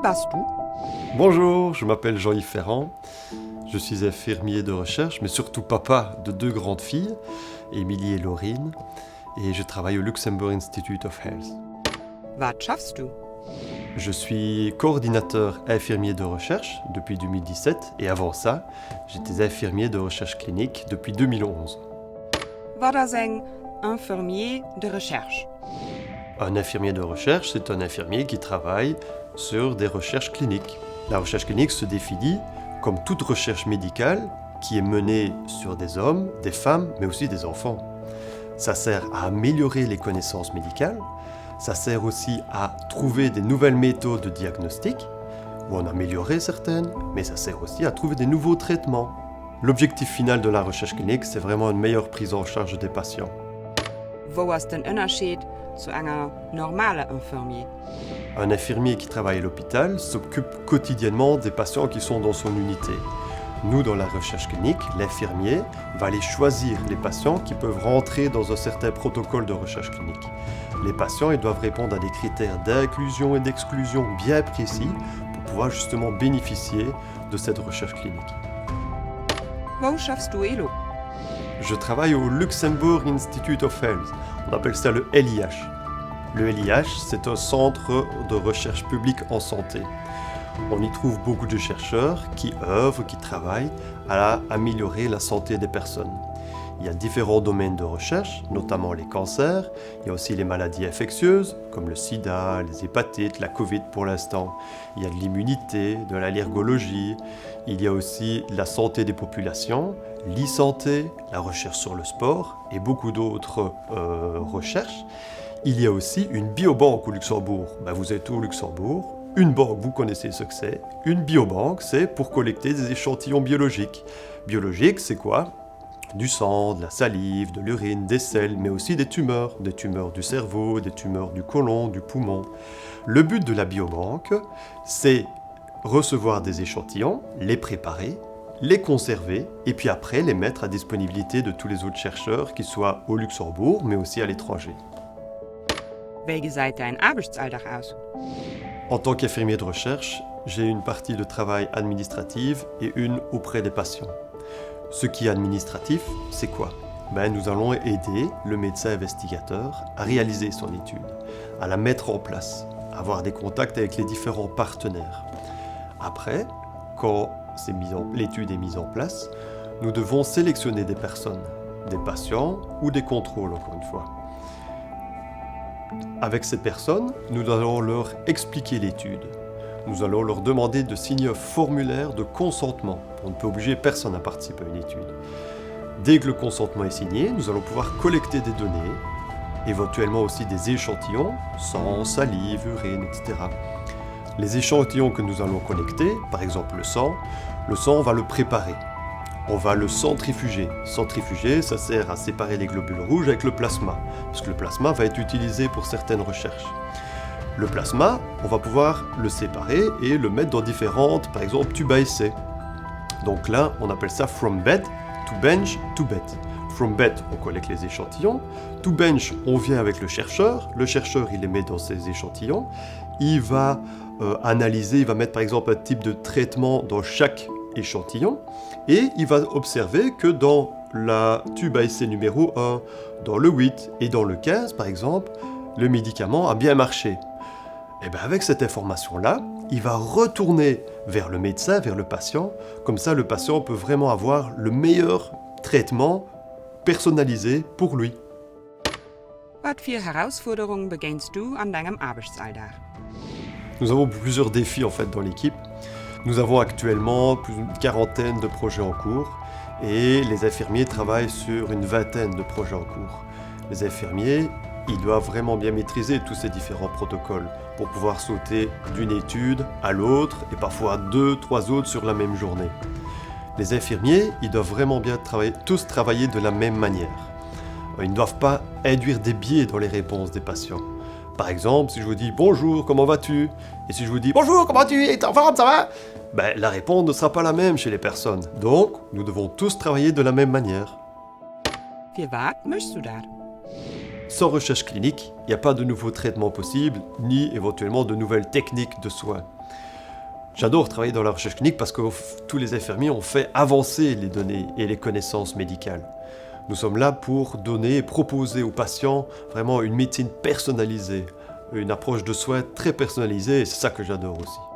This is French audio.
bist du? Bonjour, je m'appelle Jean-Yves Ferrand. Je suis infirmier de recherche, mais surtout papa de 2 grandes filles, Émilie et Laurine, et je travaille au Luxembourg Institute of Health. Was schaffst du? Je suis coordinateur infirmier de recherche depuis 2017, et avant ça, j'étais infirmier de recherche clinique depuis 2011. Was ist ein infirmier de recherche? Un infirmier de recherche, c'est un infirmier qui travaille sur des recherches cliniques. La recherche clinique se définit comme toute recherche médicale qui est menée sur des hommes, des femmes, mais aussi des enfants. Ça sert à améliorer les connaissances médicales, ça sert aussi à trouver des nouvelles méthodes de diagnostic, ou en améliorer certaines, mais ça sert aussi à trouver des nouveaux traitements. L'objectif final de la recherche clinique, c'est vraiment une meilleure prise en charge des patients. Wo ist der Unterschied zu einer normalen infirmier? Un infirmier qui travaille à l'hôpital s'occupe quotidiennement des patients qui sont dans son unité. Nous, dans la recherche clinique, l'infirmier va aller choisir les patients qui peuvent rentrer dans un certain protocole de recherche clinique. Les patients ils doivent répondre à des critères d'inclusion et d'exclusion bien précis pour pouvoir justement bénéficier de cette recherche clinique. Wo schaffst du Elo? Je travaille au Luxembourg Institute of Health. On appelle ça le LIH. Le LIH, c'est un centre de recherche publique en santé. On y trouve beaucoup de chercheurs qui œuvrent, qui travaillent à améliorer la santé des personnes. Il y a différents domaines de recherche, notamment les cancers. Il y a aussi les maladies infectieuses, comme le sida, les hépatites, la Covid pour l'instant. Il y a de l'immunité, de l'allergologie. Il y a aussi la santé des populations, l'e-santé, la recherche sur le sport et beaucoup d'autres recherches. Il y a aussi une biobanque au Luxembourg. Vous êtes au Luxembourg. Une banque, vous connaissez ce que c'est. Une biobanque, c'est pour collecter des échantillons biologiques. Biologique, c'est quoi ? Du sang, de la salive, de l'urine, des selles, mais aussi des tumeurs du cerveau, des tumeurs du côlon, du poumon. Le but de la biobanque, c'est recevoir des échantillons, les préparer, les conserver, et puis après les mettre à disponibilité de tous les autres chercheurs, qui soient au Luxembourg, mais aussi à l'étranger. Wie sieht dein Arbeitsalltag aus? En tant qu'infirmier de recherche, j'ai une partie de travail administrative et une auprès des patients. Ce qui est administratif, c'est quoi ? Nous allons aider le médecin investigateur à réaliser son étude, à la mettre en place, à avoir des contacts avec les différents partenaires. Après, quand l'étude est mise en place, nous devons sélectionner des personnes, des patients ou des contrôles, encore une fois. Avec ces personnes, nous allons leur expliquer l'étude. Nous allons leur demander de signer un formulaire de consentement. On ne peut obliger personne à participer à une étude. Dès que le consentement est signé, nous allons pouvoir collecter des données, éventuellement aussi des échantillons, sang, salive, urine, etc. Les échantillons que nous allons collecter, par exemple le sang, on va le préparer. On va le centrifuger. Centrifuger, ça sert à séparer les globules rouges avec le plasma, parce que le plasma va être utilisé pour certaines recherches. Le plasma, on va pouvoir le séparer et le mettre dans différentes, par exemple, tubes à essai. Donc là, on appelle ça from bed to bench to bed. From bed, on collecte les échantillons. To bench, on vient avec le chercheur. Le chercheur, il les met dans ses échantillons. Il va analyser, il va mettre par exemple un type de traitement dans chaque échantillon. Et il va observer que dans la tube à essai numéro 1, dans le 8 et dans le 15, par exemple, le médicament a bien marché. Et avec cette information-là, il va retourner vers le médecin, vers le patient. Comme ça, le patient peut vraiment avoir le meilleur traitement personnalisé pour lui. Was für Herausforderungen begegst du an deinem Arbeitsalltag? Nous avons plusieurs défis en fait dans l'équipe. Nous avons actuellement plus d'une quarantaine de projets en cours et les infirmiers travaillent sur une vingtaine de projets en cours. Les infirmiers, ils doivent vraiment bien maîtriser tous ces différents protocoles pour pouvoir sauter d'une étude à l'autre et parfois 2-3 autres sur la même journée. Les infirmiers, ils doivent vraiment bien tous travailler de la même manière. Ils ne doivent pas induire des biais dans les réponses des patients. Par exemple, si je vous dis « Bonjour, comment vas-tu ?» et si je vous dis « Bonjour, comment vas-tu ? T'es en forme, ça va ?» la réponse ne sera pas la même chez les personnes. Donc, nous devons tous travailler de la même manière. Für was möchtest du da? Sans recherche clinique, il n'y a pas de nouveaux traitements possibles, ni éventuellement de nouvelles techniques de soins. J'adore travailler dans la recherche clinique parce que tous les infirmiers ont fait avancer les données et les connaissances médicales. Nous sommes là pour donner et proposer aux patients vraiment une médecine personnalisée, une approche de soins très personnalisée, et c'est ça que j'adore aussi.